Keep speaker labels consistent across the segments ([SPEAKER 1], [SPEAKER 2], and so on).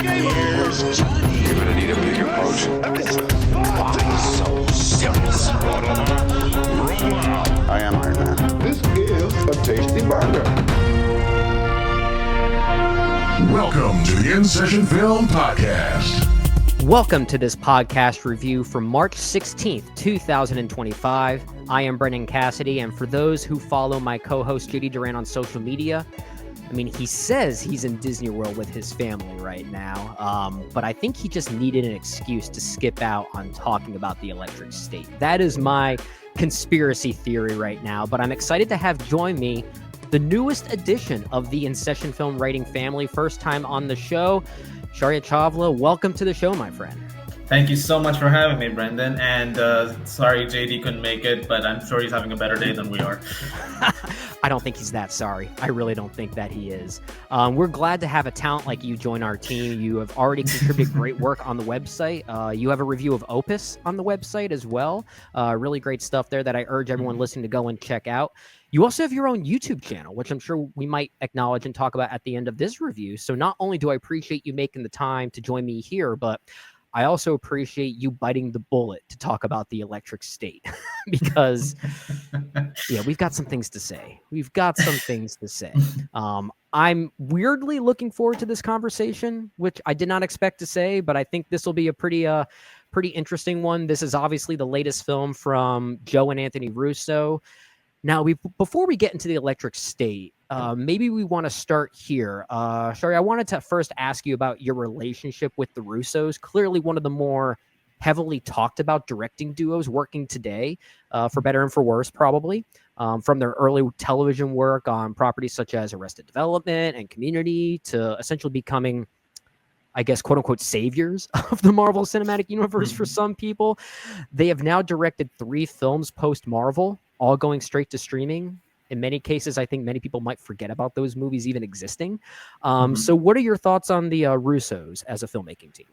[SPEAKER 1] Where's Johnny? You're gonna need a big approach. So serious.
[SPEAKER 2] I am Iron Man. This is a tasty burger.
[SPEAKER 3] Welcome to the In Session Film Podcast.
[SPEAKER 4] Welcome to this podcast review from March 16th, 2025. I am Brendan Cassidy, and for those who follow my co-host JD Duran on social media, I mean, he says he's in Disney World with his family right now, but I think he just needed an excuse to skip out on talking about the Electric State. That is my conspiracy theory right now, but I'm excited to have join me the newest edition of the In Session Film Writing family, first time on the show, Shaurya Chawla. Welcome to the show, my friend.
[SPEAKER 5] Thank you so much for having me, Brendan. And sorry JD couldn't make it, but I'm sure he's having a better day than we are.
[SPEAKER 4] I don't think he's that sorry. I really don't think that he is. We're glad to have a talent like you join our team. You have already contributed great work on the website. You have a review of Opus on the website as well. Really great stuff there that I urge everyone listening to go and check out. You also have your own YouTube channel, which I'm sure we might acknowledge and talk about at the end of this review. So not only do I appreciate you making the time to join me here, but I also appreciate you biting the bullet to talk about the Electric State because, yeah, we've got some things to say. I'm weirdly looking forward to this conversation, which I did not expect to say, but I think this will be a pretty interesting one. This is obviously the latest film from Joe and Anthony Russo. Now, before we get into the Electric State, maybe we want to start here. Shaurya, I wanted to first ask you about your relationship with the Russos. Clearly one of the more heavily talked about directing duos working today, for better and for worse, probably, from their early television work on properties such as Arrested Development and Community to essentially becoming, I guess, quote unquote, saviors of the Marvel Cinematic Universe for some people. They have now directed 3 films post-Marvel, all going straight to streaming. In many cases, I think many people might forget about those movies even existing. So what are your thoughts on the Russos as a filmmaking team?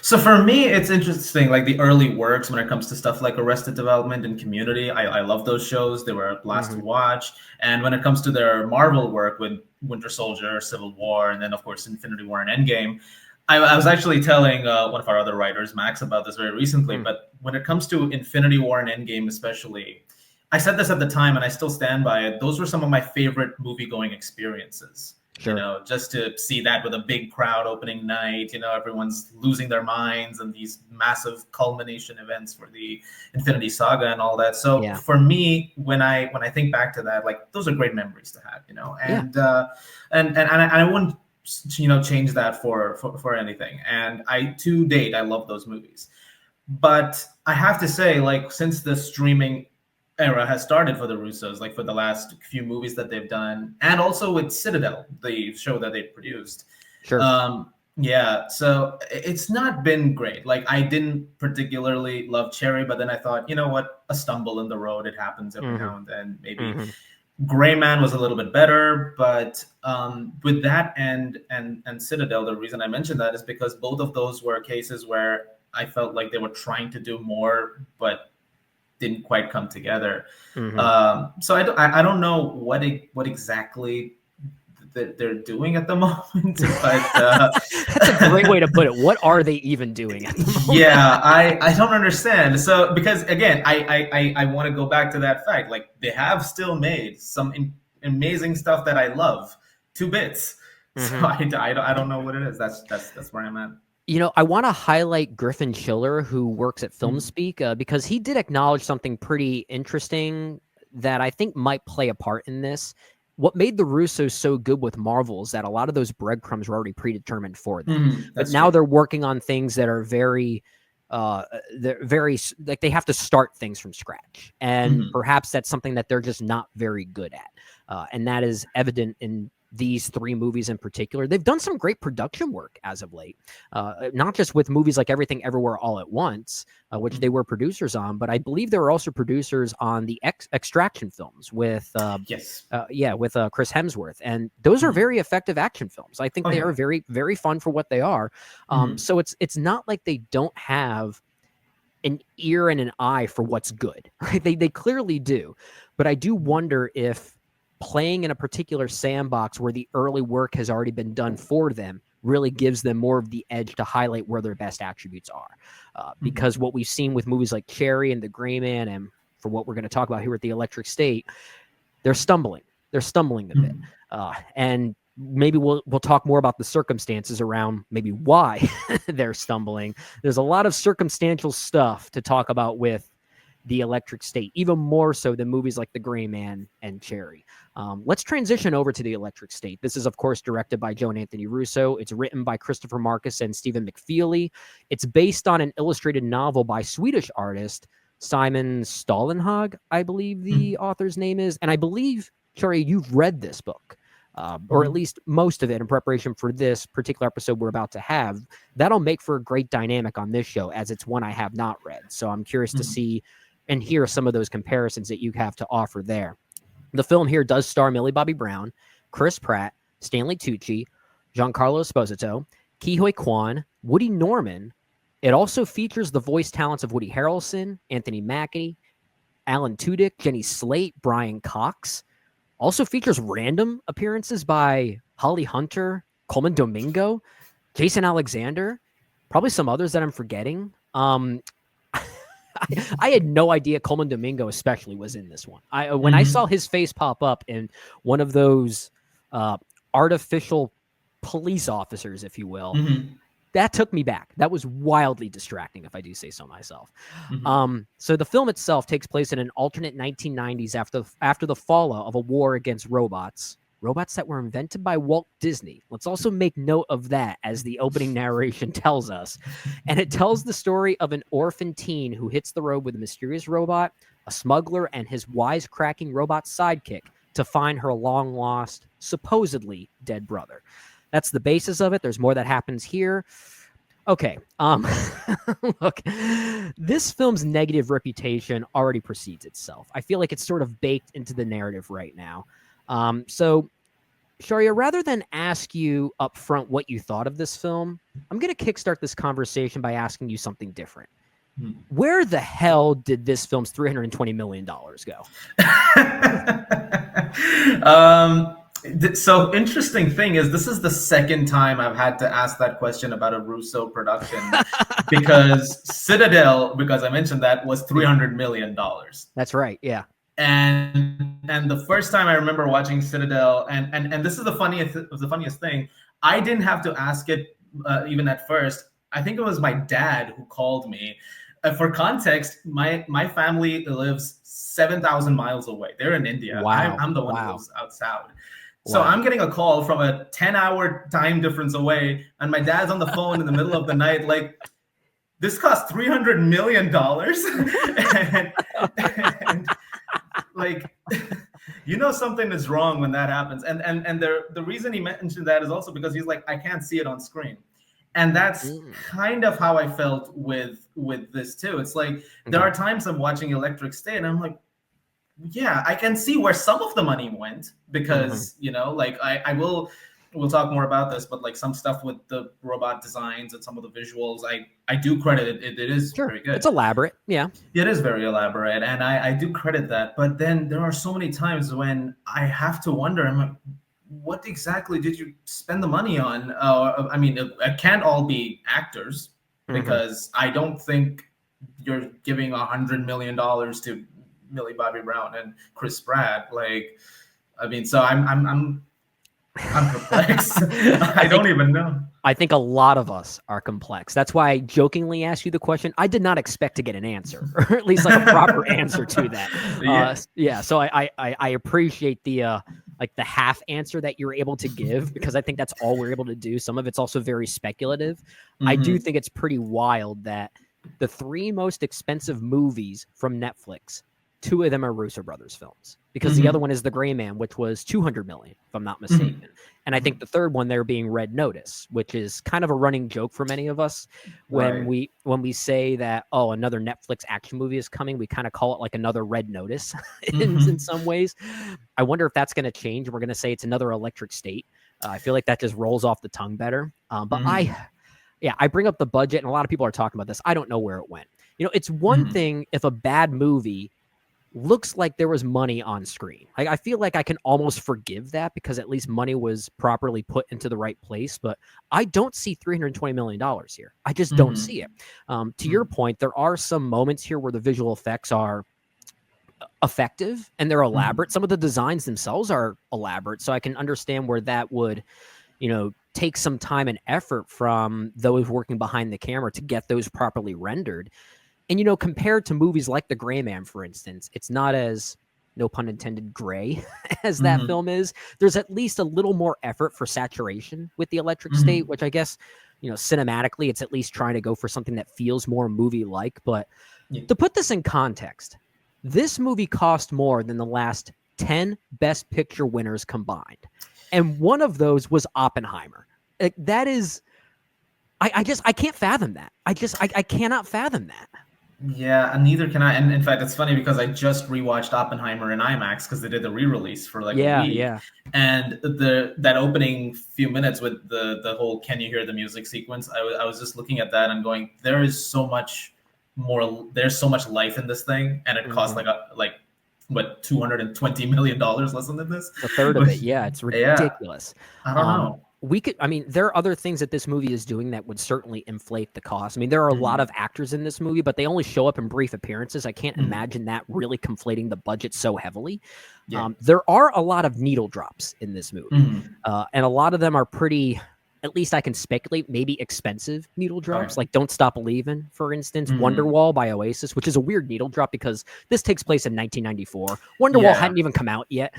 [SPEAKER 5] So for me, it's interesting, like the early works when it comes to stuff like Arrested Development and Community. I love those shows. They were a blast to watch. And when it comes to their Marvel work with Winter Soldier, Civil War, and then, of course, Infinity War and Endgame, I was actually telling one of our other writers, Max, about this very recently. But when it comes to Infinity War and Endgame especially, I said this at the time, and I still stand by it. Those were some of my favorite movie-going experiences. Sure. You know, just to see that with a big crowd opening night, you know, everyone's losing their minds and these massive culmination events for the Infinity Saga and all that. So for me, when I think back to that, like those are great memories to have, you know, and I wouldn't, you know, change that for anything. And to date, I love those movies. But I have to say, like, since the streaming era has started for the Russos, like for the last few movies that they've done, and also with Citadel, the show that they produced. Sure. So it's not been great. Like I didn't particularly love Cherry, but then I thought, you know what, a stumble in the road. It happens every now and then. Maybe Gray Man was a little bit better, but with that and Citadel, the reason I mentioned that is because both of those were cases where I felt like they were trying to do more, but didn't quite come together. So I don't know what exactly they're doing at the moment. But
[SPEAKER 4] that's a great way to put it. What are they even doing at the moment?
[SPEAKER 5] Yeah, I don't understand. So because again, I want to go back to that fact. Like they have still made some amazing stuff that I love. 2 bits. So I don't know what it is. That's where I'm at.
[SPEAKER 4] You know, I want to highlight Griffin Chiller, who works at FilmSpeak, because he did acknowledge something pretty interesting that I think might play a part in this. What made the Russos so good with Marvel is that a lot of those breadcrumbs were already predetermined for them. But now they're working on things that are very like they have to start things from scratch. And perhaps that's something that they're just not very good at. And that is evident in these 3 movies in particular. They've done some great production work as of late, not just with movies like Everything Everywhere All at Once, which they were producers on, but I believe they were also producers on the Extraction films with Chris Hemsworth, and those are very effective action films. I think they are very, very fun for what they are. So it's not like they don't have an ear and an eye for what's good. Right? They clearly do, but I do wonder if playing in a particular sandbox where the early work has already been done for them really gives them more of the edge to highlight where their best attributes are. Because what we've seen with movies like Cherry and The Gray Man, and for what we're going to talk about here at the Electric State, they're stumbling. They're stumbling a bit. And maybe we'll talk more about the circumstances around maybe why they're stumbling. There's a lot of circumstantial stuff to talk about with the Electric State, even more so than movies like The Gray Man and Cherry. Let's transition over to the Electric State. This is, of course, directed by Joe and Anthony Russo. It's written by Christopher Marcus and Stephen McFeely. It's based on an illustrated novel by Swedish artist Simon Stålenhag, I believe the author's name is. And I believe, Shaurya, you've read this book, or at least most of it in preparation for this particular episode we're about to have. That'll make for a great dynamic on this show, as it's one I have not read. So I'm curious to see and hear some of those comparisons that you have to offer there. The film here does star Millie Bobby Brown, Chris Pratt, Stanley Tucci, Giancarlo Esposito, Ke Kwan, Woody Norman. It also features the voice talents of Woody Harrelson, Anthony Mackie, Alan Tudyk, Jenny Slate, Brian Cox. Also features random appearances by Holly Hunter, Coleman Domingo, Jason Alexander, probably some others that I'm forgetting. I had no idea Coleman Domingo especially was in this one. When I saw his face pop up in one of those artificial police officers, if you will, that took me back. That was wildly distracting, if I do say so myself. So the film itself takes place in an alternate 1990s after the fallout of a war against robots that were invented by Walt Disney. Let's also make note of that, as the opening narration tells us. And it tells the story of an orphan teen who hits the road with a mysterious robot, a smuggler, and his wisecracking robot sidekick to find her long-lost, supposedly dead brother. That's the basis of it. There's more that happens here. Okay. Look, this film's negative reputation already precedes itself. I feel like it's sort of baked into the narrative right now. So, Shaurya, rather than ask you up front what you thought of this film, I'm going to kickstart this conversation by asking you something different. Where the hell did this film's $320 million go?
[SPEAKER 5] So interesting thing is, this is the second time I've had to ask that question about a Russo production, because Citadel, because I mentioned that, was $300 million.
[SPEAKER 4] That's right. Yeah.
[SPEAKER 5] And the first time I remember watching Citadel, and this is the funniest thing, I didn't have to ask it even at first. I think it was my dad who called me. For context, my family lives 7,000 miles away. They're in India.
[SPEAKER 4] Wow.
[SPEAKER 5] I'm the one who lives out south. So I'm getting a call from a 10-hour time difference away, and my dad's on the phone in the middle of the night, like, this cost $300 million. and like, something is wrong when that happens. And the reason he mentioned that is also because he's like, I can't see it on screen. And that's kind of how I felt with this too. It's like, there are times I'm watching Electric State and I'm like, yeah, I can see where some of the money went, because, we'll talk more about this, but like some stuff with the robot designs and some of the visuals, I do credit it. It is very good.
[SPEAKER 4] It's elaborate. Yeah.
[SPEAKER 5] It is very elaborate. And I do credit that. But then there are so many times when I have to wonder, I'm like, what exactly did you spend the money on? It can't all be actors, because I don't think you're giving $100 million to Millie Bobby Brown and Chris Pratt. So I'm perplexed. I don't even know.
[SPEAKER 4] I think a lot of us are complex. That's why I jokingly asked you the question. I did not expect to get an answer, or at least like a proper answer to that. So I appreciate the half answer that you're able to give, because I think that's all we're able to do. Some of it's also very speculative. I do think it's pretty wild that the three most expensive movies from Netflix, two of them are Russo brothers films, because the other one is The Gray Man, which was $200 million, if I'm not mistaken. And I think the third one there being Red Notice, which is kind of a running joke for many of us. When we say that, another Netflix action movie is coming, we kind of call it like another Red Notice in some ways. I wonder if that's going to change. We're going to say it's another Electric State. I feel like that just rolls off the tongue better. But I bring up the budget, and a lot of people are talking about this. I don't know where it went. It's one thing if a bad movie looks like there was money on screen. Like, I feel like I can almost forgive that because at least money was properly put into the right place. But I don't see $320 million here. I just don't see it. To your point, there are some moments here where the visual effects are effective and they're elaborate. Some of the designs themselves are elaborate. So I can understand where that would, take some time and effort from those working behind the camera to get those properly rendered. And, compared to movies like The Gray Man, for instance, it's not as, no pun intended, gray as that film is. There's at least a little more effort for saturation with the electric state, which I guess, cinematically, it's at least trying to go for something that feels more movie-like. But to put this in context, this movie cost more than the last 10 Best Picture winners combined. And one of those was Oppenheimer. Like, that is, I can't fathom that. I cannot fathom that.
[SPEAKER 5] Yeah, and neither can I. And in fact, it's funny because I just rewatched Oppenheimer in IMAX because they did the re-release for like a week.
[SPEAKER 4] Yeah.
[SPEAKER 5] And that opening few minutes with the whole "Can you hear the music" sequence, I was just looking at that and going, there is so much more. There's so much life in this thing, and it costs what, $220 million less than this.
[SPEAKER 4] A third of it. Yeah, it's ridiculous.
[SPEAKER 5] I don't know.
[SPEAKER 4] There are other things that this movie is doing that would certainly inflate the cost. I mean, there are a lot of actors in this movie, but they only show up in brief appearances. I can't imagine that really conflating the budget so heavily.
[SPEAKER 5] Yeah.
[SPEAKER 4] There are a lot of needle drops in this movie, and a lot of them are pretty, at least I can speculate, maybe expensive needle drops, like Don't Stop Believin', for instance, Wonderwall by Oasis, which is a weird needle drop because this takes place in 1994. Wonderwall hadn't even come out yet.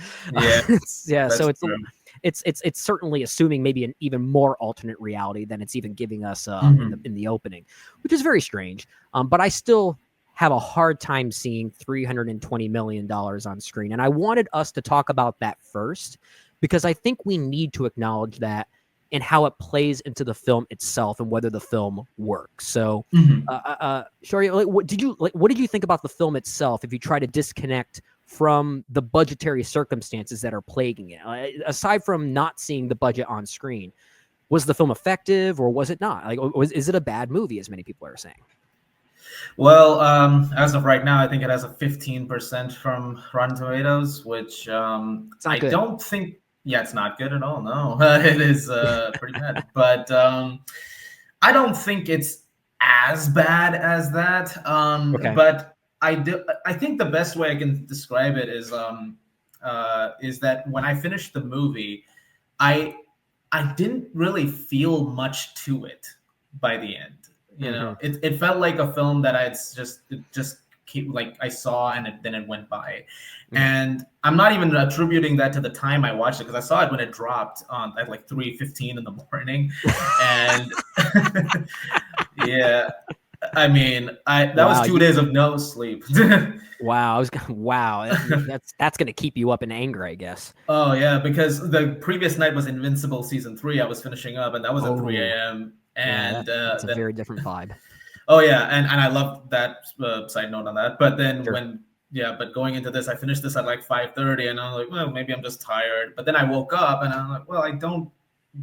[SPEAKER 5] Yeah,
[SPEAKER 4] so it's
[SPEAKER 5] true.
[SPEAKER 4] It's certainly assuming maybe an even more alternate reality than it's even giving us in the opening, which is very strange. But I still have a hard time seeing $320 million on screen. And I wanted us to talk about that first, because I think we need to acknowledge that and how it plays into the film itself and whether the film works. So, Shaurya, what did you think about the film itself if you try to disconnect from the budgetary circumstances that are plaguing it? Aside from not seeing the budget on screen, was the film effective or was it not? Like, is it a bad movie, as many people are saying?
[SPEAKER 5] Well, as of right now, I think it has a 15% from Rotten Tomatoes, which I don't think. Yeah, it's not good at all. No, it is pretty bad. But I don't think it's as bad as that. But I think the best way I can describe it is that when I finished the movie, I didn't really feel much to it by the end. You know, it felt like a film that I just keep, like, I saw and then it went by. And I'm not even attributing that to the time I watched it, because I saw it when it dropped at like 3:15 in the morning. And yeah, I mean, that was 2 days of no sleep.
[SPEAKER 4] Wow, that's gonna keep you up in anger, I guess.
[SPEAKER 5] Oh yeah, because the previous night was Invincible season 3. I was finishing up, and that was at 3 a.m. And
[SPEAKER 4] that's a very different vibe.
[SPEAKER 5] Oh yeah, and I love that side note on that. But then but going into this, I finished this at like 5:30, and I'm like, well, maybe I'm just tired. But then I woke up, and I'm like, well, I don't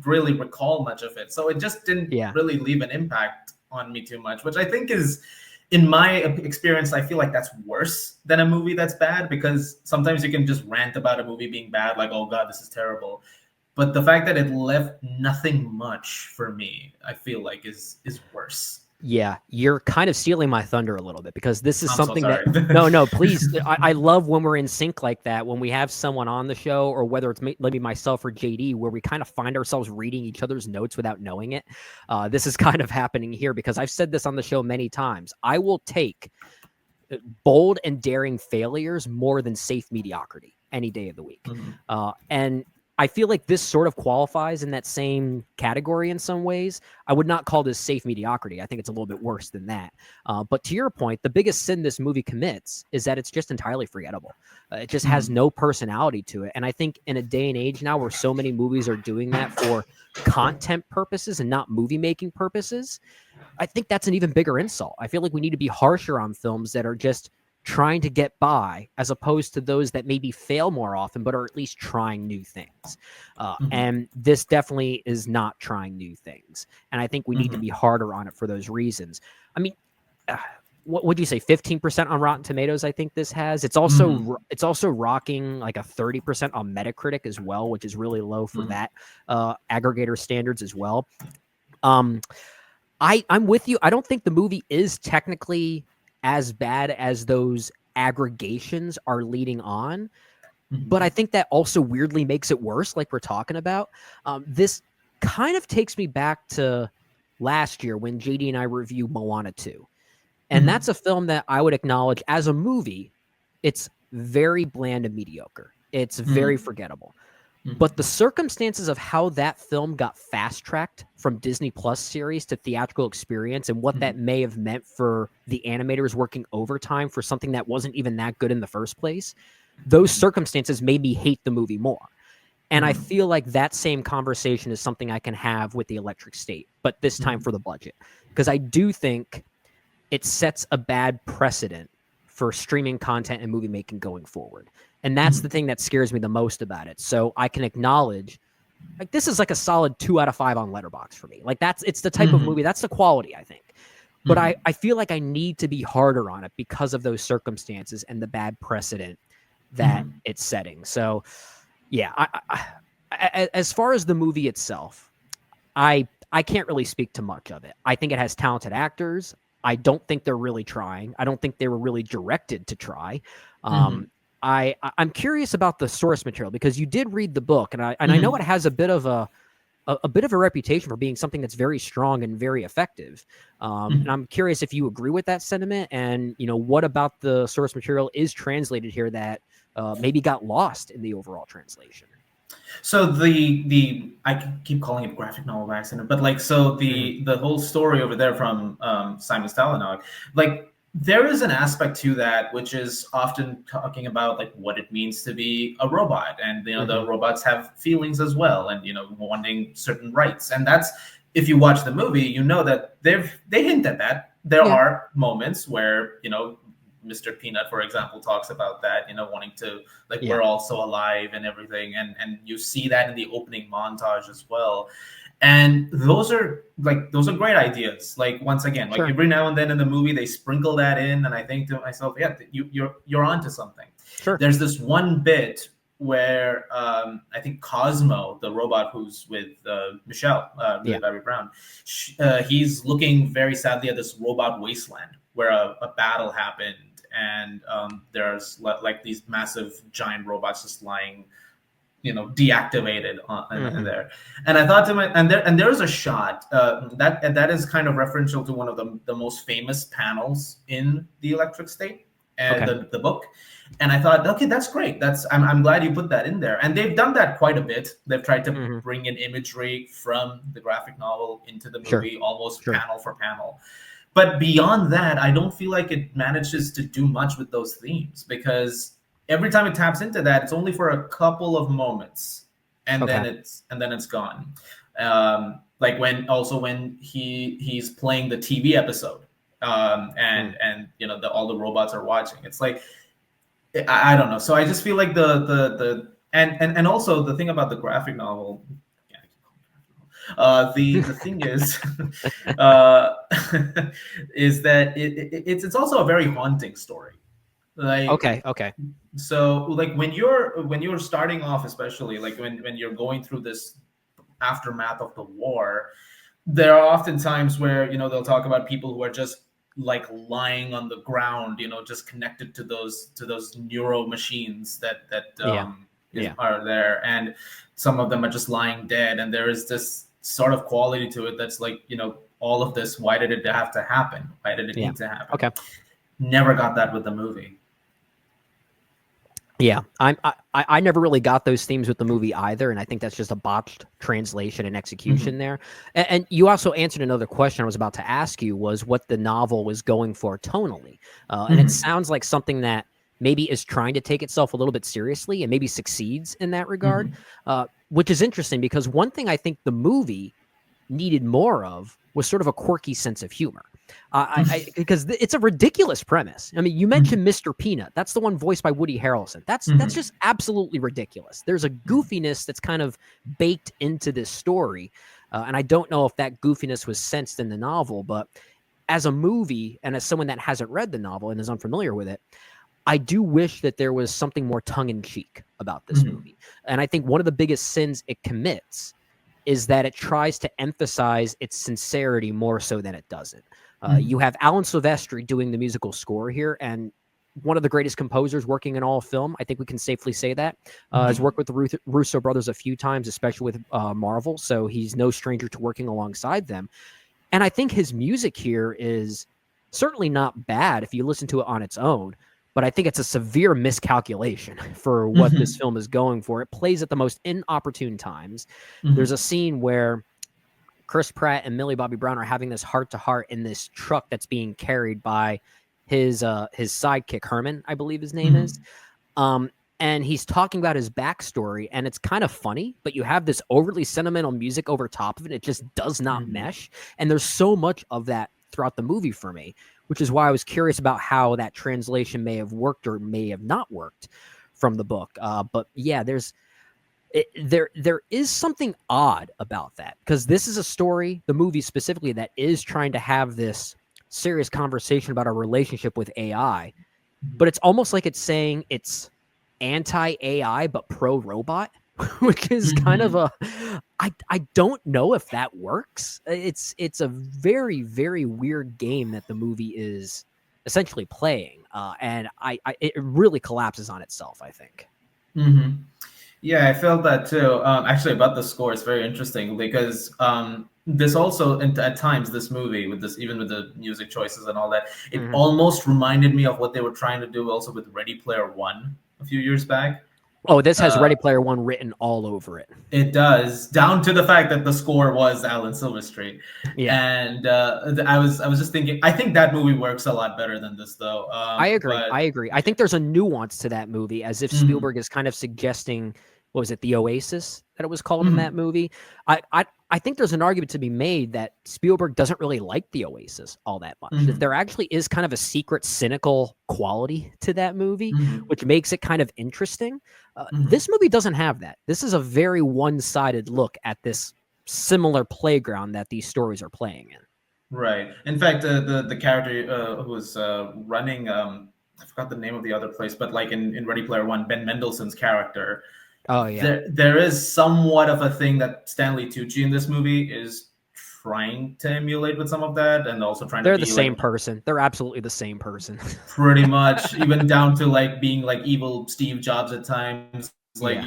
[SPEAKER 5] really recall much of it, so it just didn't really leave an impact on me too much, which I think is, in my experience, I feel like that's worse than a movie that's bad, because sometimes you can just rant about a movie being bad, like, oh god, this is terrible. But the fact that it left nothing much for me, I feel like is worse.
[SPEAKER 4] Yeah, you're kind of stealing my thunder a little bit, because this is something
[SPEAKER 5] so
[SPEAKER 4] that no, please. I love when we're in sync like that, when we have someone on the show, or whether it's maybe myself or JD, where we kind of find ourselves reading each other's notes without knowing it. This is kind of happening here, because I've said this on the show many times. I will take bold and daring failures more than safe mediocrity any day of the week. And I feel like this sort of qualifies in that same category in some ways. I would not call this safe mediocrity. I think it's a little bit worse than that. But to your point, the biggest sin this movie commits is that it's just entirely forgettable. It just has no personality to it. And I think in a day and age now where so many movies are doing that for content purposes and not movie making purposes, I think that's an even bigger insult. I feel like we need to be harsher on films that are just trying to get by, as opposed to those that maybe fail more often, but are at least trying new things. And this definitely is not trying new things. And I think we need to be harder on it for those reasons. I mean, what would you say, 15% on Rotten Tomatoes? I think this has. It's also rocking like a 30% on Metacritic as well, which is really low for that aggregator standards as well. I'm with you. I don't think the movie is technically as bad as those aggregations are leading on, but I think that also weirdly makes it worse, like we're talking about. This kind of takes me back to last year when JD and I reviewed Moana 2. And that's a film that I would acknowledge as a movie, it's very bland and mediocre. It's very forgettable. But the circumstances of how that film got fast-tracked from Disney Plus series to theatrical experience and what that may have meant for the animators working overtime for something that wasn't even that good in the first place, those circumstances made me hate the movie more. And I feel like that same conversation is something I can have with The Electric State, but this time for the budget. Because I do think it sets a bad precedent for streaming content and movie making going forward. And that's the thing that scares me the most about it. So I can acknowledge, like, this is like a solid 2 out of 5 on Letterboxd for me. Like, it's the type of movie, that's the quality, I think. But I feel like I need to be harder on it because of those circumstances and the bad precedent that it's setting. So, yeah, as far as the movie itself, I can't really speak to much of it. I think it has talented actors. I don't think they're really trying. I don't think they were really directed to try. I'm curious about the source material because you did read the book, and I know it has a bit of a reputation for being something that's very strong and very effective. And I'm curious if you agree with that sentiment, and what about the source material is translated here that maybe got lost in the overall translation.
[SPEAKER 5] So the I keep calling it graphic novel by accident, but the whole story over there from Simon Stalanog, there is an aspect to that which is often talking about like what it means to be a robot, and the robots have feelings as well, and wanting certain rights, and that's, if you watch the movie, that they hint at that. There are moments where Mr. Peanut, for example, talks about that, wanting to, we're also alive and everything. And you see that in the opening montage as well. And those are great ideas. Like, once again, every now and then in the movie, they sprinkle that in. And I think to myself, yeah, you're onto something. Sure. There's this one bit where I think Cosmo, the robot who's with Michelle, Barry Brown, he's looking very sadly at this robot wasteland where a battle happened. And there's these massive giant robots just lying, deactivated in there. And I thought to and there's a shot that is kind of referential to one of the most famous panels in The Electric State and the book. And I thought, okay, that's great. I'm glad you put that in there. And they've done that quite a bit. They've tried to bring in imagery from the graphic novel into the movie, almost panel for panel. But beyond that, I don't feel like it manages to do much with those themes, because every time it taps into that, it's only for a couple of moments, and then it's gone. Like when he's playing the TV episode, and all the robots are watching. It's like, I don't know. So I just feel like and also the thing about the graphic novel. The thing is, is that it's also a very haunting story. Okay. So when you're starting off, especially when you're going through this aftermath of the war, there are often times where they'll talk about people who are just lying on the ground, just connected to those neuro machines that are there, and some of them are just lying dead, and there is this sort of quality to it that's all of this, why did it have to happen? Why did it need to happen? Okay. Never got that with the movie.
[SPEAKER 4] Yeah, I never really got those themes with the movie either, and I think that's just a botched translation and execution there. And you also answered another question I was about to ask you, was what the novel was going for tonally. And it sounds like something that maybe is trying to take itself a little bit seriously and maybe succeeds in that regard, which is interesting because one thing I think the movie needed more of was sort of a quirky sense of humor. Because it's a ridiculous premise. I mean, you mentioned Mr. Peanut. That's the one voiced by Woody Harrelson. That's just absolutely ridiculous. There's a goofiness that's kind of baked into this story. And I don't know if that goofiness was sensed in the novel, but as a movie and as someone that hasn't read the novel and is unfamiliar with it, I do wish that there was something more tongue-in-cheek about this movie. And I think one of the biggest sins it commits is that it tries to emphasize its sincerity more so than it doesn't. You have Alan Silvestri doing the musical score here, and one of the greatest composers working in all of film. I think we can safely say that. Has worked with the Russo brothers a few times, especially with Marvel, so he's no stranger to working alongside them. And I think his music here is certainly not bad if you listen to it on its own, but I think it's a severe miscalculation for what this film is going for. It plays at the most inopportune times. There's a scene where Chris Pratt and Millie Bobby Brown are having this heart-to-heart in this truck that's being carried by his sidekick, Herman, I believe his name is. And he's talking about his backstory, and it's kind of funny, but you have this overly sentimental music over top of it. It just does not mesh. And there's so much of that throughout the movie for me, which is why I was curious about how that translation may have worked or may have not worked from the book. But yeah, there is something odd about that, because this is a story, the movie specifically, that is trying to have this serious conversation about our relationship with AI, but it's almost like it's saying it's anti-AI but pro-robot, which is kind of I don't know if that works. It's a very, very weird game that the movie is essentially playing, and it really collapses on itself, I think.
[SPEAKER 5] Yeah, I felt that too. Actually, about the score, it's very interesting because this also, at times, this movie with this, even with the music choices and all that, it almost reminded me of what they were trying to do also with Ready Player One a few years back.
[SPEAKER 4] Oh, this has Ready Player One written all over it.
[SPEAKER 5] It does, down to the fact that the score was Alan Silvestri.
[SPEAKER 4] Yeah,
[SPEAKER 5] and I was just thinking, I think that movie works a lot better than this, though.
[SPEAKER 4] I agree. I think there's a nuance to that movie, as if Spielberg is kind of suggesting, what was it, the Oasis that it was called in that movie? I think there's an argument to be made that Spielberg doesn't really like the Oasis all that much. That there actually is kind of a secret cynical quality to that movie, which makes it kind of interesting. This movie doesn't have that. This is a very one-sided look at this similar playground that these stories are playing in.
[SPEAKER 5] Right. In fact, the character who was running, I forgot the name of the other place, but like in Ready Player One, Ben Mendelsohn's character.
[SPEAKER 4] Oh yeah.
[SPEAKER 5] There is somewhat of a thing that Stanley Tucci in this movie is trying to emulate with some of that, and also trying to be
[SPEAKER 4] the same person. They're absolutely the same person.
[SPEAKER 5] Pretty much, even down to like being like evil Steve Jobs at times, like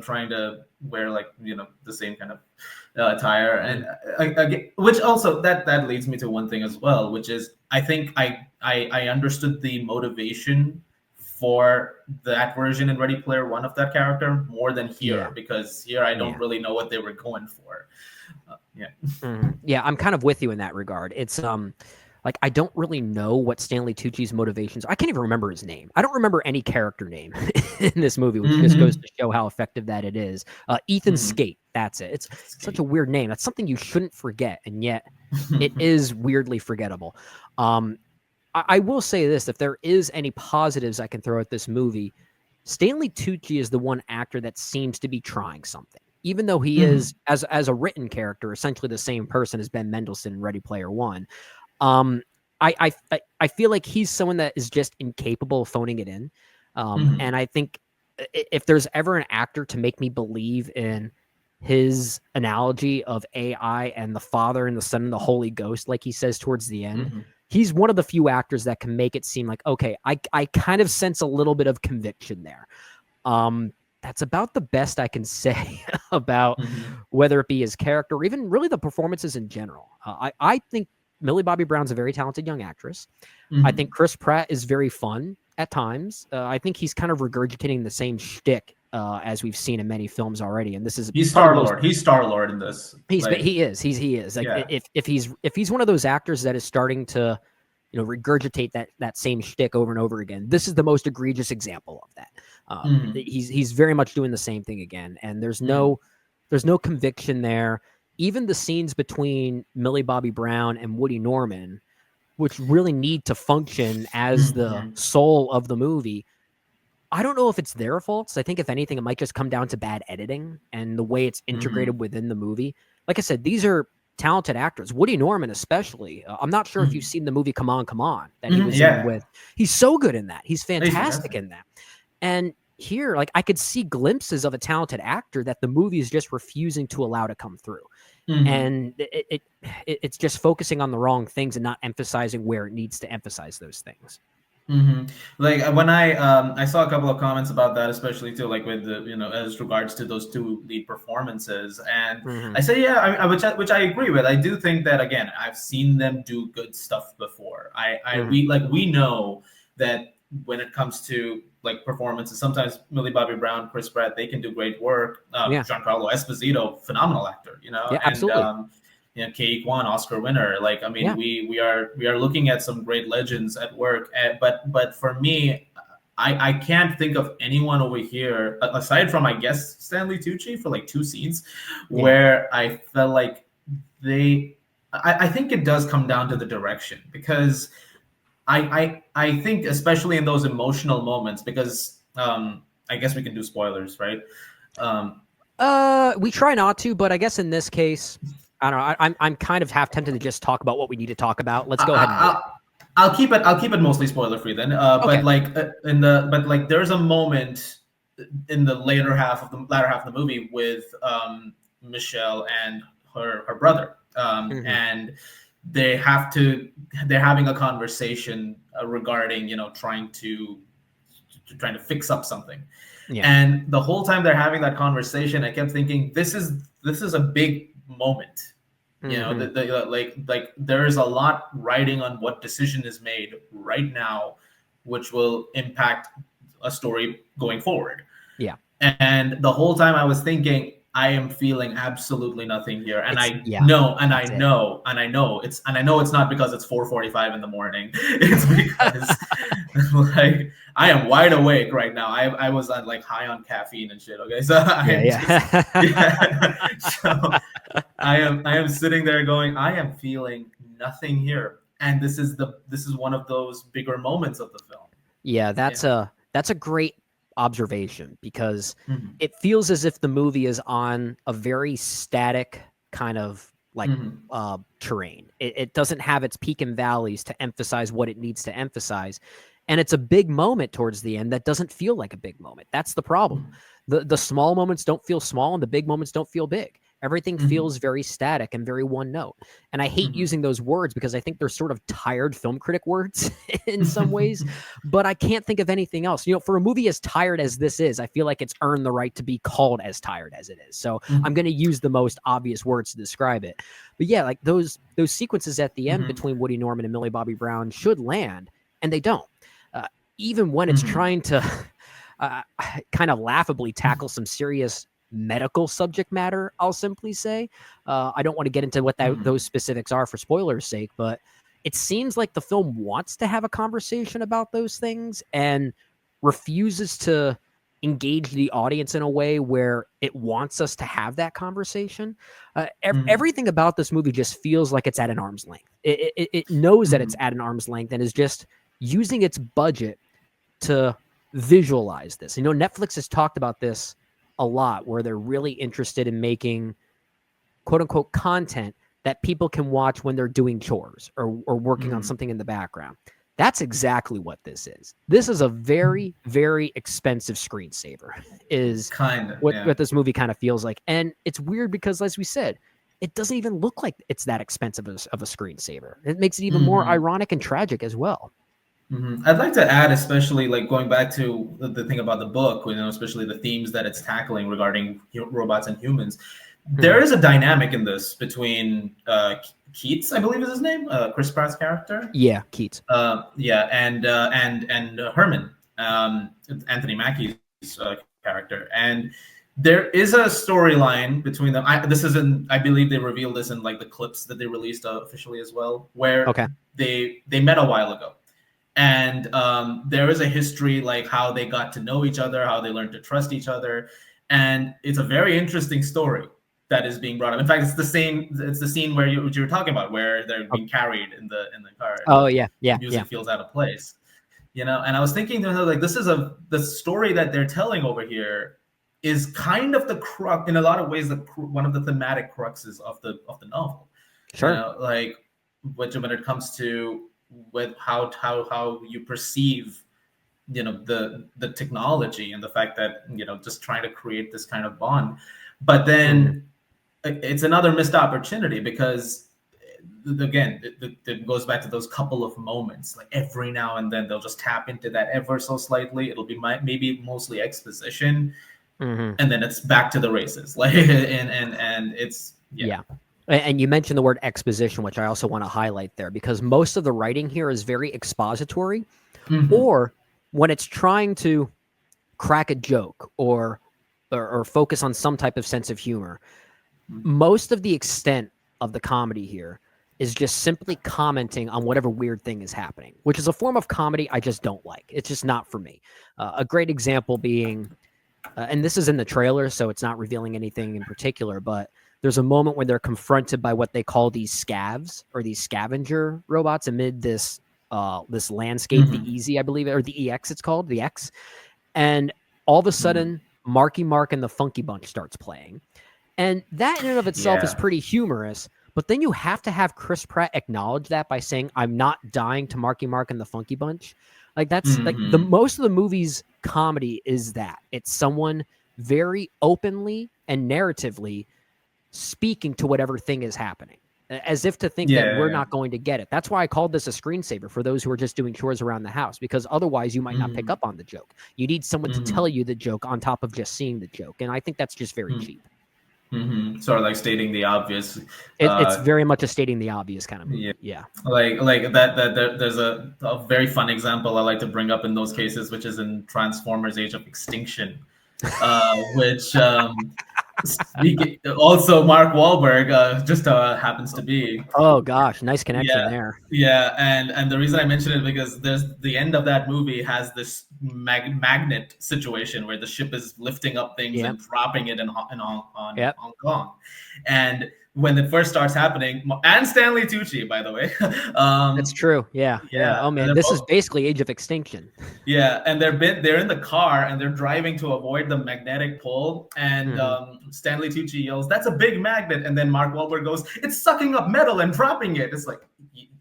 [SPEAKER 5] trying to wear like the same kind of attire, and which also that leads me to one thing as well, which is I think I understood the motivation for that version in Ready Player One of that character more than here, because here I don't really know what they were going for.
[SPEAKER 4] Yeah, I'm kind of with you in that regard. It's like I don't really know what Stanley Tucci's motivations. I can't even remember his name. I don't remember any character name in this movie, which just goes to show how effective that it is. Ethan Skate, that's it. It's such a weird name. That's something you shouldn't forget, and yet it is weirdly forgettable. I will say this: if there is any positives I can throw at this movie, Stanley Tucci is the one actor that seems to be trying something. Even though he is, as a written character, essentially the same person as Ben Mendelsohn in Ready Player One, I feel like he's someone that is just incapable of phoning it in. And I think if there's ever an actor to make me believe in his analogy of AI and the Father and the Son and the Holy Ghost, like he says towards the end, he's one of the few actors that can make it seem like, okay, I kind of sense a little bit of conviction there. That's about the best I can say about whether it be his character or even really the performances in general. I think Millie Bobby Brown's a very talented young actress. I think Chris Pratt is very fun at times. I think he's kind of regurgitating the same shtick as we've seen in many films already. And this is
[SPEAKER 5] he's Star-Lord. He's Star-Lord in this.
[SPEAKER 4] He is. Like if he's one of those actors that is starting to regurgitate that same shtick over and over again, this is the most egregious example of that. He's very much doing the same thing again, and there's no conviction there. Even the scenes between Millie Bobby Brown and Woody Norman, which really need to function as the soul of the movie, I don't know if it's their faults. I think if anything, it might just come down to bad editing and the way it's integrated within the movie. Like I said, these are talented actors. Woody Norman, especially. I'm not sure if you've seen the movie Come On, Come On that he was in with. He's so good in that. He's fantastic in that. And here, like, I could see glimpses of a talented actor that the movie is just refusing to allow to come through. And it's just focusing on the wrong things and not emphasizing where it needs to emphasize those things.
[SPEAKER 5] Like when I saw a couple of comments about that, especially too, like with the, as regards to those two lead performances, and I say, which I agree with. I do think that, again, I've seen them do good stuff before. We know that when it comes to like performances, sometimes Millie Bobby Brown, Chris Pratt, they can do great work. Giancarlo Esposito, phenomenal actor,
[SPEAKER 4] absolutely.
[SPEAKER 5] Ke Kwan, Oscar winner. Like, I mean, we are looking at some great legends at work. But for me, I can't think of anyone over here aside from, I guess, Stanley Tucci for like 2 scenes where I felt like I think it does come down to the direction, because I think especially in those emotional moments, because I guess we can do spoilers, right?
[SPEAKER 4] We try not to, but I guess in this case, I don't know. I'm kind of half tempted to just talk about what we need to talk about. Let's go ahead and do it.
[SPEAKER 5] I'll keep it mostly spoiler free then.
[SPEAKER 4] Okay.
[SPEAKER 5] But there's a moment in the latter half of the movie with Michelle and her brother, and they're having a conversation regarding trying to fix up something. And the whole time they're having that conversation, I kept thinking, this is a big moment. Like there is a lot riding on what decision is made right now, which will impact a story going forward. And the whole time I was thinking, I am feeling absolutely nothing here, and I know it's not because it's 4:45 in the morning. It's because like I am wide awake right now. I was on like high on caffeine and shit. Okay, so so I am sitting there going, I am feeling nothing here, and this is one of those bigger moments of the film.
[SPEAKER 4] Yeah, that's a great observation, because it feels as if the movie is on a very static kind of like terrain. It doesn't have its peak and valleys to emphasize what it needs to emphasize, and it's a big moment towards the end that doesn't feel like a big moment. That's the problem. The small moments don't feel small, and the big moments don't feel big. Everything feels very static and very one note. And I hate using those words because I think they're sort of tired film critic words in some ways, but I can't think of anything else. For a movie as tired as this is, I feel like it's earned the right to be called as tired as it is. So I'm going to use the most obvious words to describe it. But yeah, like those sequences at the end between Woody Norman and Millie Bobby Brown should land, and they don't. Even when it's trying to kind of laughably tackle some serious medical subject matter, I'll simply say. I don't want to get into what those specifics are for spoilers' sake, but it seems like the film wants to have a conversation about those things and refuses to engage the audience in a way where it wants us to have that conversation. Everything about this movie just feels like it's at an arm's length. It knows that it's at an arm's length and is just using its budget to visualize this. Netflix has talked about this a lot, where they're really interested in making quote unquote content that people can watch when they're doing chores or working on something in the background. That's exactly what this is. This is a very, very expensive screensaver, is what this movie kind of feels like. And it's weird because, as we said, it doesn't even look like it's that expensive of a screensaver. It makes it even more ironic and tragic as well.
[SPEAKER 5] I'd like to add, especially like going back to the thing about the book, especially the themes that it's tackling regarding robots and humans. There is a dynamic in this between Keats, I believe is his name, Chris Pratt's character.
[SPEAKER 4] Yeah, Keats.
[SPEAKER 5] And Herman, Anthony Mackie's character, and there is a storyline between them. I believe they revealed this in like the clips that they released officially as well, where they met a while ago. And there is a history, like how they got to know each other, how they learned to trust each other, and it's a very interesting story that is being brought up. In fact, it's the scene where you were talking about, where they're being carried in the car.
[SPEAKER 4] Oh yeah.
[SPEAKER 5] Music feels out of place, And I was thinking, like the story that they're telling over here is kind of the crux, in a lot of ways, one of the thematic cruxes of the novel.
[SPEAKER 4] Sure.
[SPEAKER 5] Like which when it comes to with how you perceive the technology and the fact that just trying to create this kind of bond, but then it's another missed opportunity because again it goes back to those couple of moments. Like every now and then they'll just tap into that ever so slightly. It'll be maybe mostly exposition, and then it's back to the races. Like and it's
[SPEAKER 4] yeah. And you mentioned the word exposition, which I also want to highlight there, because most of the writing here is very expository, or when it's trying to crack a joke or focus on some type of sense of humor, most of the extent of the comedy here is just simply commenting on whatever weird thing is happening, which is a form of comedy I just don't like. It's just not for me. A great example being, and this is in the trailer, so it's not revealing anything in particular, but there's a moment where they're confronted by what they call these scavs, or these scavenger robots, amid this this landscape, the Easy, I believe, or the EX it's called, the X. And all of a sudden, Marky Mark and the Funky Bunch starts playing. And that in and of itself is pretty humorous, but then you have to have Chris Pratt acknowledge that by saying, I'm not dying to Marky Mark and the Funky Bunch. Like that's like the most of the movie's comedy is that it's someone very openly and narratively speaking to whatever thing is happening, as if to think that we're not going to get it. That's why I called this a screensaver for those who are just doing chores around the house, because otherwise you might not pick up on the joke. You need someone to tell you the joke on top of just seeing the joke. And I think that's just very cheap.
[SPEAKER 5] Sort of like stating the obvious.
[SPEAKER 4] It's very much a stating the obvious kind of movie. Yeah.
[SPEAKER 5] Like that there's a very fun example I like to bring up in those cases, which is in Transformers: Age of Extinction, which also Mark Wahlberg just happens to be.
[SPEAKER 4] Oh gosh, nice connection there.
[SPEAKER 5] Yeah, and the reason I mention it because there's the end of that movie has this magnet situation where the ship is lifting up things and dropping it in Hong Kong, and when it first starts happening, and Stanley Tucci, by the way.
[SPEAKER 4] That's true. Yeah. Oh man, this is basically Age of Extinction.
[SPEAKER 5] Yeah, and they're in the car and they're driving to avoid the magnetic pull, and Stanley Tucci yells, "That's a big magnet!" And then Mark Wahlberg goes, "It's sucking up metal and dropping it." It's like,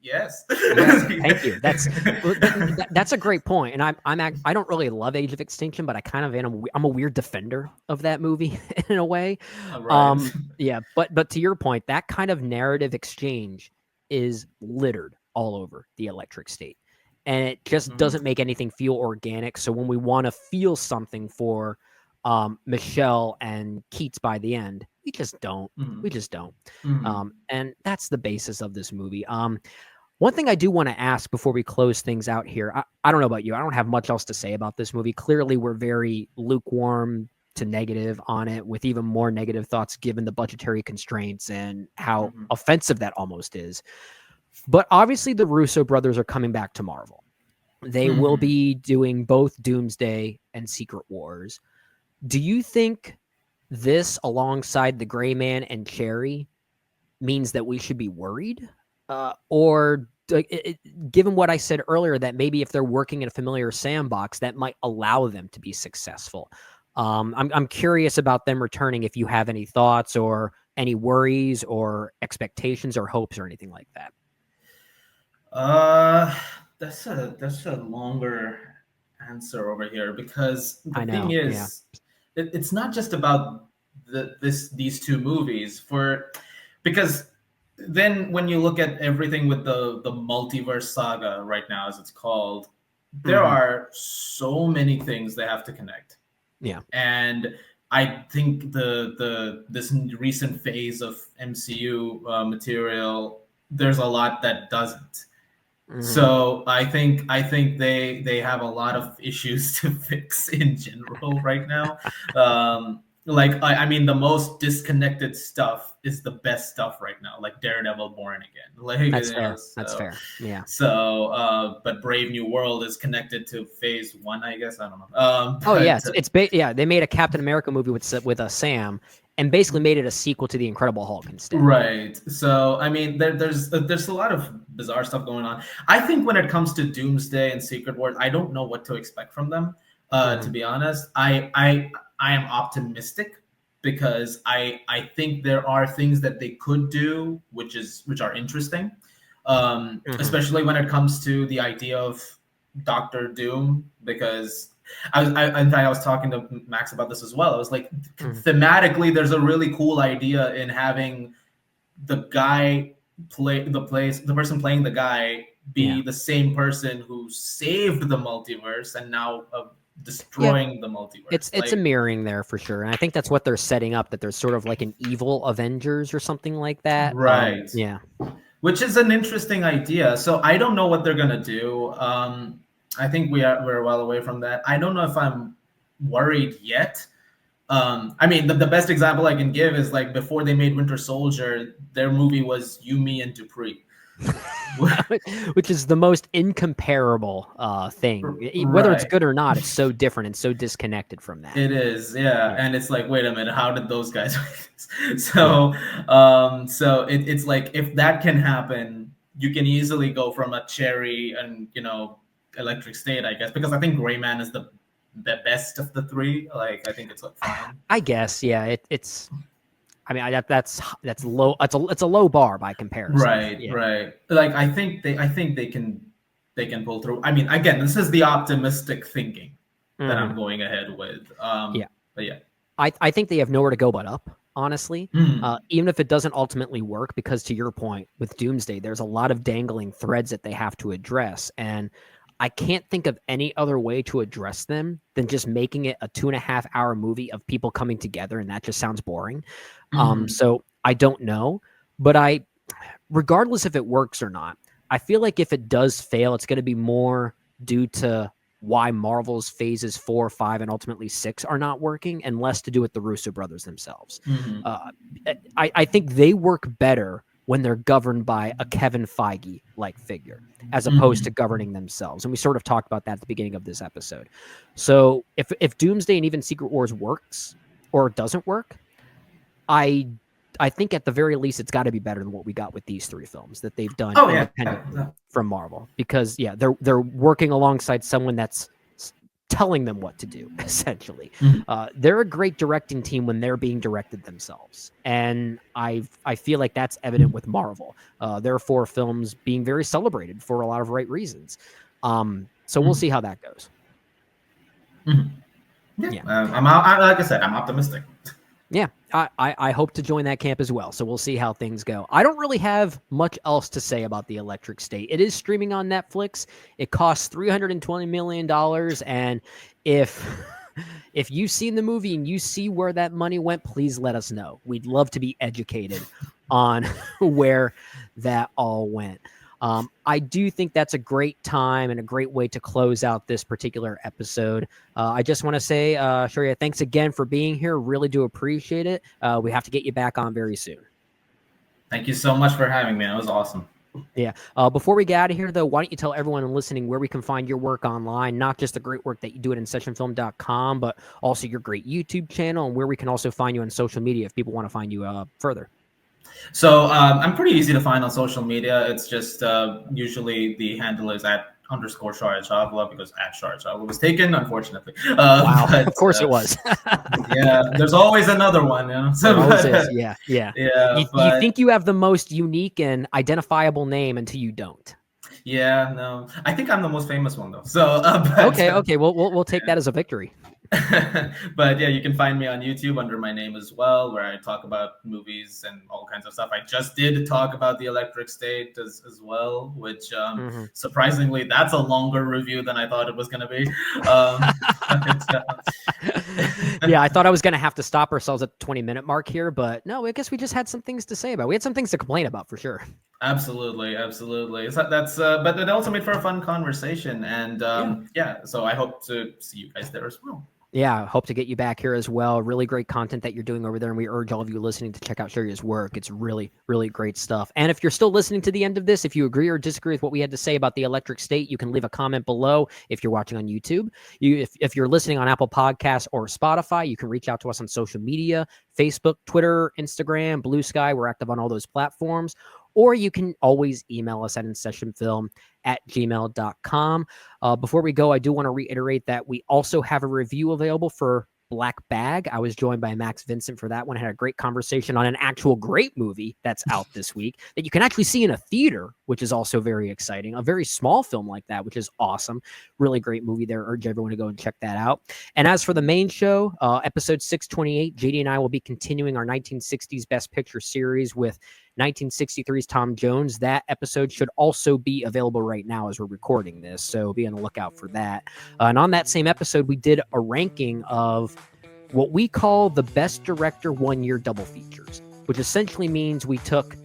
[SPEAKER 5] yes.
[SPEAKER 4] Thank you. That's a great point. And I don't really love Age of Extinction, but I kind of I'm a weird defender of that movie in a way.
[SPEAKER 5] Right.
[SPEAKER 4] Yeah, but to your point, that kind of narrative exchange is littered all over the Electric State, and it just doesn't make anything feel organic. So when we want to feel something for Michelle and Keats by the end, we just don't. We just don't. And that's the basis of this movie. One thing I do want to ask before we close things out here, I don't know about you. I don't have much else to say about this movie. Clearly, we're very lukewarm to negative on it, with even more negative thoughts given the budgetary constraints and how offensive that almost is. But obviously, the Russo brothers are coming back to Marvel. They will be doing both Doomsday and Secret Wars. Do you think this, alongside The Gray Man and Cherry, means that we should be worried? Or given what I said earlier, that maybe if they're working in a familiar sandbox, that might allow them to be successful. I'm curious about them returning, if you have any thoughts or any worries or expectations or hopes or anything like that.
[SPEAKER 5] That's a longer answer over here, because the thing is, it's not just about these two movies, because then when you look at everything with the multiverse saga right now, as it's called, there are so many things they have to connect.
[SPEAKER 4] Yeah. And
[SPEAKER 5] I think this recent phase of MCU material, there's a lot that doesn't. So I think they have a lot of issues to fix in general right now. I mean, the most disconnected stuff is the best stuff right now, like Daredevil Born Again.
[SPEAKER 4] That's fair. That's fair. Yeah.
[SPEAKER 5] So, but Brave New World is connected to Phase 1, I guess. I don't know.
[SPEAKER 4] They made a Captain America movie with Sam, and basically made it a sequel to The Incredible Hulk instead.
[SPEAKER 5] Right. So, I mean, there's a lot of bizarre stuff going on. I think when it comes to Doomsday and Secret Wars, I don't know what to expect from them. To be honest, I am optimistic because I think there are things that they could do which are interesting, especially when it comes to the idea of Doctor Doom, because in fact I was talking to Max about this as well. I was like, thematically, there's a really cool idea in having the guy the person playing the guy be the same person who saved the multiverse and now destroying the multiverse.
[SPEAKER 4] It's a mirroring there for sure, and I think that's what they're setting up. That there's sort of like an evil Avengers or something like that,
[SPEAKER 5] right? Which is an interesting idea. So I don't know what they're gonna do. I think we're well away from that. I don't know if I'm worried yet. I mean, the best example I can give is like before they made Winter Soldier, their movie was You, Me, and Dupree.
[SPEAKER 4] Which is the most incomparable thing. Whether it's good or not, it's so different and so disconnected from that.
[SPEAKER 5] It is, yeah. And it's like, wait a minute, how did those guys do this? So, it's like if that can happen, you can easily go from a Cherry and Electric State, I guess, because I think Gray Man is the best of the three. Like, I think it's like fine.
[SPEAKER 4] I guess, yeah. It's. I mean, that's low. It's a low bar by comparison.
[SPEAKER 5] Right, right. Like I think they can pull through. I mean, again, this is the optimistic thinking that I'm going ahead with. But yeah,
[SPEAKER 4] I think they have nowhere to go but up. Honestly, even if it doesn't ultimately work, because to your point with Doomsday, there's a lot of dangling threads that they have to address, and I can't think of any other way to address them than just making it a 2.5-hour movie of people coming together, and that just sounds boring. So I don't know, but regardless if it works or not, I feel like if it does fail, it's going to be more due to why Marvel's phases 4, 5, and ultimately 6 are not working, and less to do with the Russo brothers themselves. I think they work better when they're governed by a Kevin Feige-like figure, as opposed to governing themselves. And we sort of talked about that at the beginning of this episode. So if Doomsday and even Secret Wars works or doesn't work, I think at the very least it's got to be better than what we got with these 3 films that they've done independently from Marvel. Because they're working alongside someone that's telling them what to do, essentially. They're a great directing team when they're being directed themselves. And I feel like that's evident with Marvel. There are 4 films being very celebrated for a lot of right reasons. So we'll see how that goes.
[SPEAKER 5] Like I said, I'm optimistic.
[SPEAKER 4] Yeah, I hope to join that camp as well. So we'll see how things go. I don't really have much else to say about the Electric State. It is streaming on Netflix. It costs $320 million. And if you've seen the movie and you see where that money went, please let us know. We'd love to be educated on where that all went. I do think that's a great time and a great way to close out this particular episode. I just want to say, Shaurya, thanks again for being here. Really do appreciate it. We have to get you back on very soon.
[SPEAKER 5] Thank you so much for having me. It was awesome.
[SPEAKER 4] Yeah. Before we get out of here, though, why don't you tell everyone listening where we can find your work online, not just the great work that you do at InSessionFilm.com, but also your great YouTube channel, and where we can also find you on social media if people want to find you further.
[SPEAKER 5] So I'm pretty easy to find on social media. It's just usually the handle is @_Shaurya Chawla, because @Shaurya Chawla was taken, unfortunately.
[SPEAKER 4] Wow, but, of course it was.
[SPEAKER 5] Yeah, there's always another one. So,
[SPEAKER 4] always is. Yeah. You think you have the most unique and identifiable name until you don't.
[SPEAKER 5] Yeah, no. I think I'm the most famous one, though. So
[SPEAKER 4] okay. We'll take that as a victory.
[SPEAKER 5] But yeah, you can find me on YouTube under my name as well, where I talk about movies and all kinds of stuff. I just did talk about the Electric State as well, which surprisingly, that's a longer review than I thought it was going to be.
[SPEAKER 4] Yeah, I thought I was going to have to stop ourselves at the 20-minute mark here, but no, I guess we just had some things to say about. We had some things to complain about for sure.
[SPEAKER 5] Absolutely. That's but it also made for a fun conversation, and so I hope to see you guys there as well.
[SPEAKER 4] Yeah, hope to get you back here as well. Really great content that you're doing over there, and we urge all of you listening to check out Shaurya's work. It's really, really great stuff. And if you're still listening to the end of this, if you agree or disagree with what we had to say about the Electric State, you can leave a comment below if you're watching on YouTube. If you're listening on Apple Podcasts or Spotify, you can reach out to us on social media, Facebook, Twitter, Instagram, Blue Sky. We're active on all those platforms. Or you can always email us at InSessionFilm@gmail.com. Before we go, I do want to reiterate that we also have a review available for Black Bag. I was joined by Max Vincent for that one. I had a great conversation on an actual great movie that's out this week that you can actually see in a theater, which is also very exciting. A very small film like that, which is awesome. Really great movie there. Urge everyone to go and check that out. And as for the main show, episode 628, JD and I will be continuing our 1960s Best Picture series with 1963's Tom Jones. That episode should also be available right now as we're recording this, so be on the lookout for that. And on that same episode, we did a ranking of what we call the Best Director 1 Year double features, which essentially means we took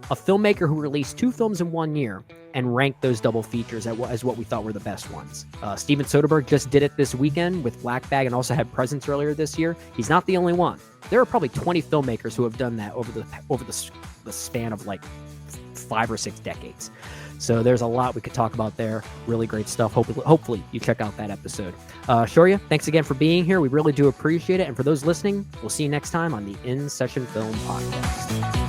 [SPEAKER 4] a filmmaker who released 2 films in 1 year and ranked those double features as what we thought were the best ones. Steven Soderbergh just did it this weekend with Black Bag and also had Presence earlier this year. He's not the only one. There are probably 20 filmmakers who have done that over the span of like 5 or 6 decades. So there's a lot we could talk about there. Really great stuff. Hopefully you check out that episode. Shaurya, thanks again for being here. We really do appreciate it. And for those listening, we'll see you next time on the In Session Film Podcast.